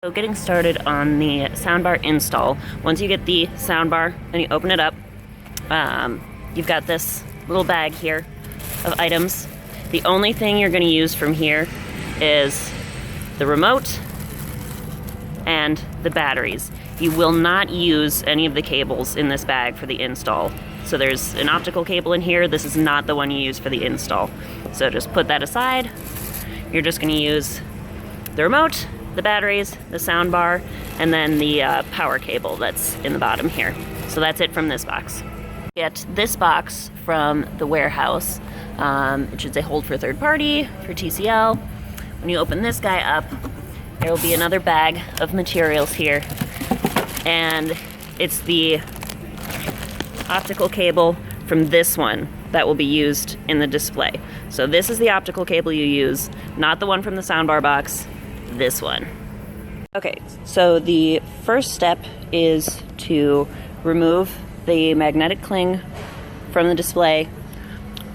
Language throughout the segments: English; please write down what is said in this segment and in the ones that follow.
So getting started on the soundbar install, once you get the soundbar and you open it up, you've got this little bag here of items. The only thing you're going to use from here is the remote and the batteries. You will not use any of the cables in this bag for the install. So there's an optical cable in here. This is not the one you use for the install. So just put that aside. You're just going to use the remote, the batteries, the soundbar, and then the power cable that's in the bottom here. So that's it from this box. Get this box from the warehouse. It should say hold for third party for TCL. When you open this guy up, there will be another bag of materials here, and it's the optical cable from this one that will be used in the display. So this is the optical cable you use, not the one from the soundbar box, this one. Okay, so the first step is to remove the magnetic cling from the display,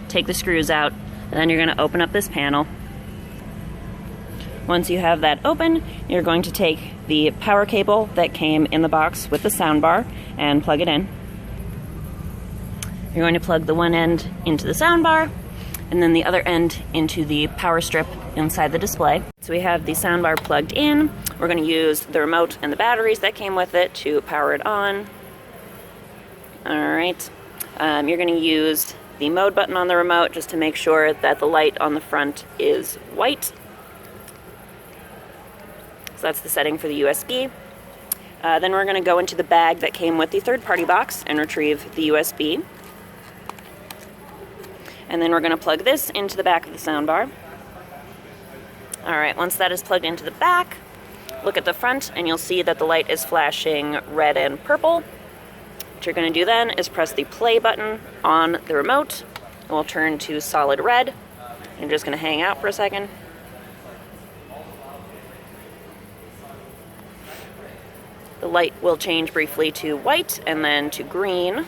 take the screws out, and then you're going to open up this panel. Once you have that open, you're going to take the power cable that came in the box with the soundbar and plug it in. You're going to plug the one end into the soundbar and then the other end into the power strip inside the display. So we have the soundbar plugged in. We're going to use the remote and the batteries that came with it to power it on. Alright, you're going to use the mode button on the remote just to make sure that the light on the front is white. So that's the setting for the USB. Then we're going to go into the bag that came with the third-party box and retrieve the USB. And then we're going to plug this into the back of the soundbar. Alright, once that is plugged into the back, look at the front and you'll see that the light is flashing red and purple. What you're going to do then is press the play button on the remote. It will turn to solid red. You're just going to hang out for a second. The light will change briefly to white and then to green.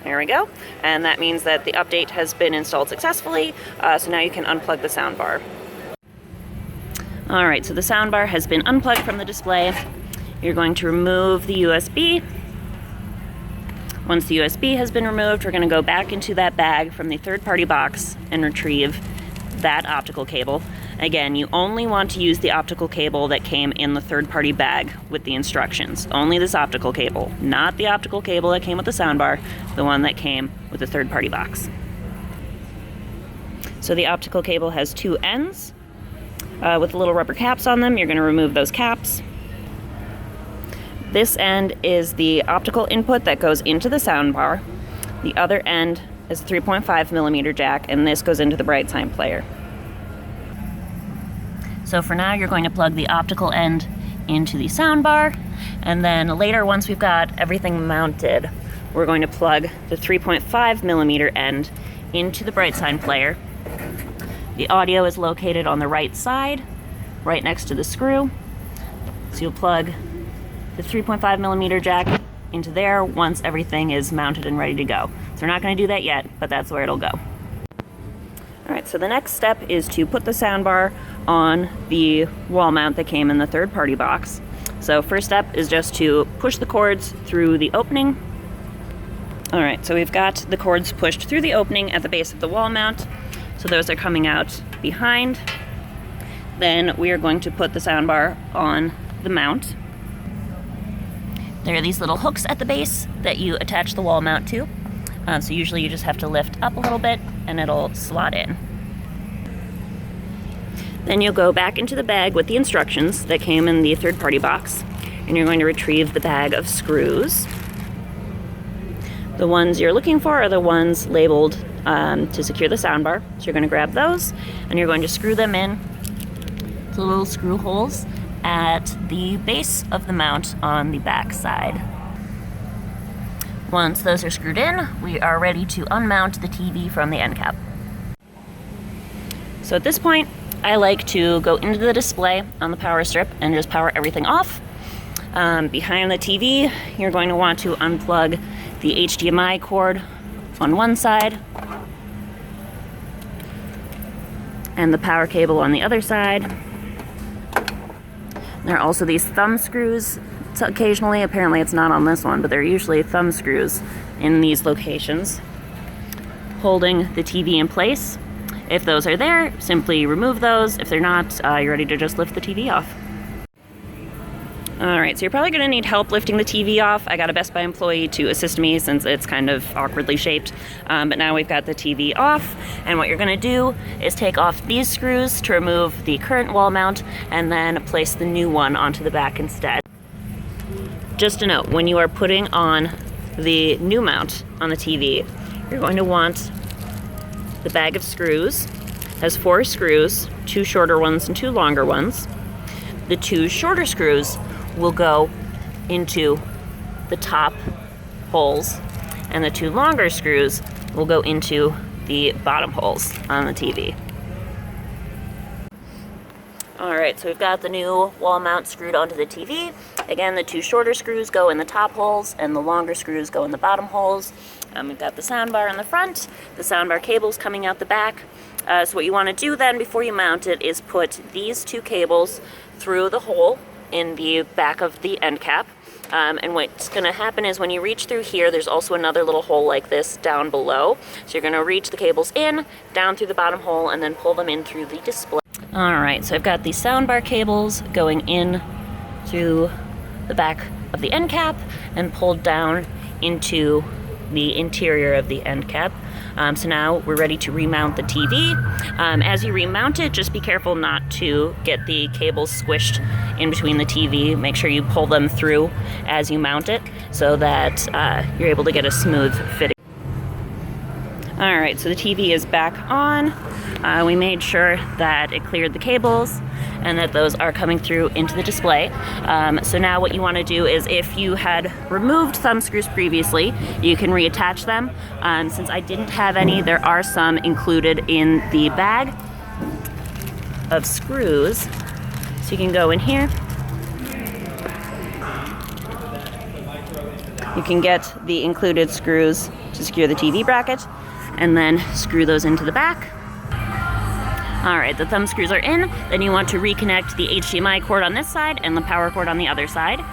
There we go. And that means that the update has been installed successfully, so now you can unplug the soundbar. Alright, so the soundbar has been unplugged from the display. You're going to remove the USB. Once the USB has been removed, we're going to go back into that bag from the third-party box and retrieve that optical cable. Again, you only want to use the optical cable that came in the third-party bag with the instructions. Only this optical cable, not the optical cable that came with the soundbar, the one that came with the third-party box. So the optical cable has two ends with little rubber caps on them. You're going to remove those caps. This end is the optical input that goes into the soundbar. The other end is a 3.5mm jack, and this goes into the bright sign player. So for now, you're going to plug the optical end into the soundbar, and then later, once we've got everything mounted, we're going to plug the 3.5mm end into the bright sign player. The audio is located on the right side, right next to the screw. So you'll plug the 3.5mm jack into there once everything is mounted and ready to go. So we're not going to do that yet, but that's where it'll go. Alright, so the next step is to put the soundbar on the wall mount that came in the third-party box. So first step is just to push the cords through the opening. Alright, so we've got the cords pushed through the opening at the base of the wall mount. So those are coming out behind. Then we are going to put the soundbar on the mount. There are these little hooks at the base that you attach the wall mount to. So usually you just have to lift up a little bit and it'll slot in. Then you'll go back into the bag with the instructions that came in the third-party box, and you're going to retrieve the bag of screws. The ones you're looking for are the ones labeled to secure the soundbar. So you're going to grab those and you're going to screw them in to little screw holes at the base of the mount on the back side. Once those are screwed in, we are ready to unmount the TV from the end cap. So at this point, I like to go into the display on the power strip and just power everything off. Behind the TV, you're going to want to unplug the HDMI cord on one side and the power cable on the other side. There are also these thumb screws. So occasionally, apparently it's not on this one, but there are usually thumb screws in these locations holding the TV in place. If those are there, simply remove those. If they're not, you're ready to just lift the TV off. All right, so you're probably gonna need help lifting the TV off. I got a Best Buy employee to assist me since it's kind of awkwardly shaped. But now we've got the TV off, and what you're gonna do is take off these screws to remove the current wall mount and then place the new one onto the back instead. Just a note, when you are putting on the new mount on the TV, you're going to want the bag of screws. It has 4 screws, 2 shorter ones and 2 longer ones. The 2 shorter screws will go into the top holes, and the 2 longer screws will go into the bottom holes on the TV. All right, so we've got the new wall mount screwed onto the TV. Again, the 2 shorter screws go in the top holes and the longer screws go in the bottom holes. We've got the soundbar in the front, the soundbar cables coming out the back. So what you want to do then before you mount it is put these 2 cables through the hole in the back of the end cap. And what's going to happen is when you reach through here, there's also another little hole like this down below. So you're going to reach the cables in, down through the bottom hole, and then pull them in through the display. All right, so I've got the soundbar cables going in through the back of the end cap and pulled down into the interior of the end cap. So now we're ready to remount the TV. As you remount it, just be careful not to get the cables squished in between the TV. Make sure you pull them through as you mount it so that you're able to get a smooth fitting. All right, so the TV is back on. We made sure that it cleared the cables and that those are coming through into the display. So now what you want to do is, if you had removed thumb screws previously, you can reattach them. Since I didn't have any, there are some included in the bag of screws. So you can go in here. You can get the included screws to secure the TV bracket and then screw those into the back. All right, the thumb screws are in. Then you want to reconnect the HDMI cord on this side and the power cord on the other side.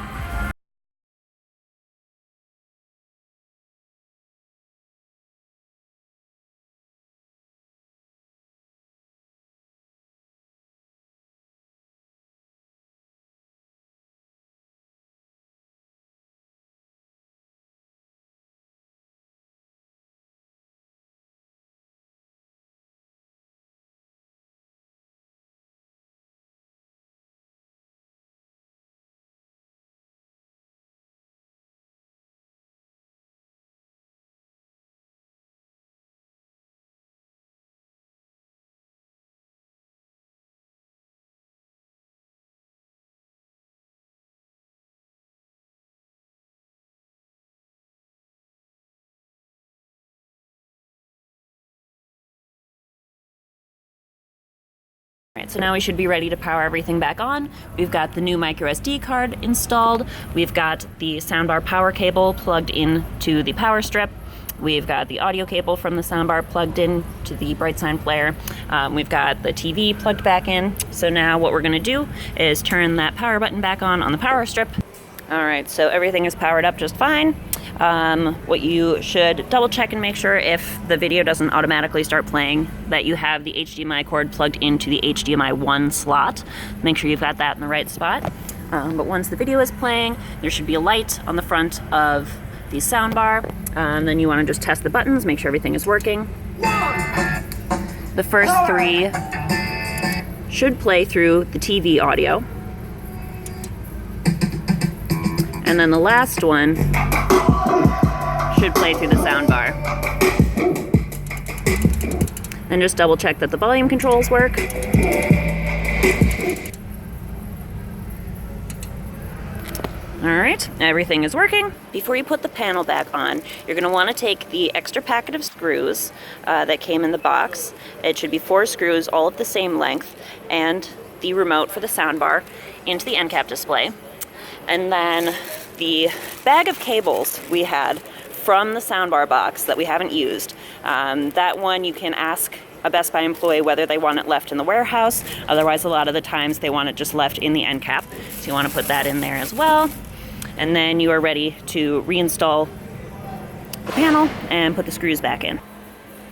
Alright, so now we should be ready to power everything back on. We've got the new micro SD card installed. We've got the soundbar power cable plugged into the power strip. We've got the audio cable from the soundbar plugged in to the bright sign player. We've got the TV plugged back in. So now what we're going to do is turn that power button back on the power strip. Alright, so everything is powered up just fine. What you should double check and make sure, if the video doesn't automatically start playing, that you have the HDMI cord plugged into the HDMI 1 slot. Make sure you've got that in the right spot. But once the video is playing, there should be a light on the front of the soundbar. Then you want to just test the buttons, make sure everything is working. The first 3 should play through the TV audio. And then the last one should play through the soundbar. And just double check that the volume controls work. Alright, everything is working. Before you put the panel back on, you're going to want to take the extra packet of screws that came in the box. It should be 4 screws, all of the same length, and the remote for the soundbar into the end cap display. And then the bag of cables we had from the soundbar box that we haven't used, that one you can ask a Best Buy employee whether they want it left in the warehouse. Otherwise, a lot of the times they want it just left in the end cap. So you want to put that in there as well. And then you are ready to reinstall the panel and put the screws back in.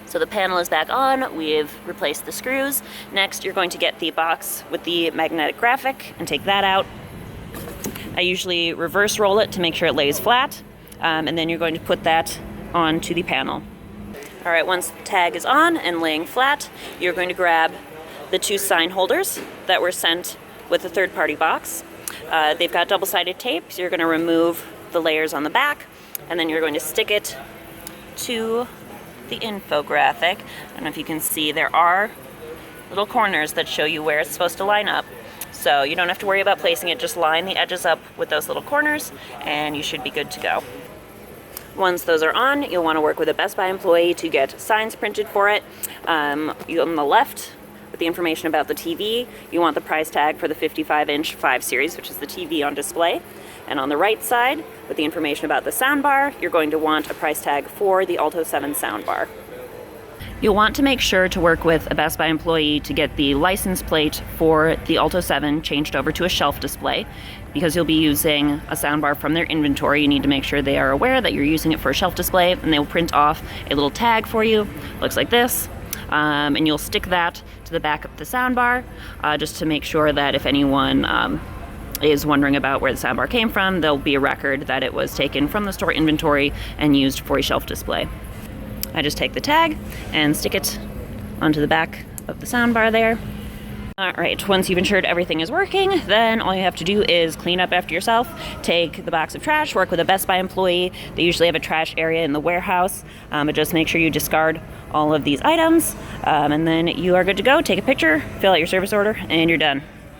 So the panel is back on, we've replaced the screws. Next, you're going to get the box with the magnetic graphic and take that out. I usually reverse roll it to make sure it lays flat, and then you're going to put that onto the panel. All right, once the tag is on and laying flat, you're going to grab the 2 sign holders that were sent with the third-party box. They've got double-sided tape, so you're going to remove the layers on the back, and then you're going to stick it to the infographic. I don't know if you can see, there are little corners that show you where it's supposed to line up. So you don't have to worry about placing it, just line the edges up with those little corners and you should be good to go. Once those are on, you'll want to work with a Best Buy employee to get signs printed for it. On the left, with the information about the TV, you want the price tag for the 55-inch 5 Series, which is the TV on display. And on the right side, with the information about the soundbar, you're going to want a price tag for the Alto 7 soundbar. You'll want to make sure to work with a Best Buy employee to get the license plate for the Alto 7 changed over to a shelf display. Because you'll be using a soundbar from their inventory, you need to make sure they are aware that you're using it for a shelf display, and they will print off a little tag for you. Looks like this. And you'll stick that to the back of the soundbar, just to make sure that if anyone is wondering about where the soundbar came from, there'll be a record that it was taken from the store inventory and used for a shelf display. I just take the tag and stick it onto the back of the soundbar there. All right, once you've ensured everything is working, then all you have to do is clean up after yourself, take the box of trash, work with a Best Buy employee. They usually have a trash area in the warehouse, but just make sure you discard all of these items, and then you are good to go. Take a picture, fill out your service order, and you're done.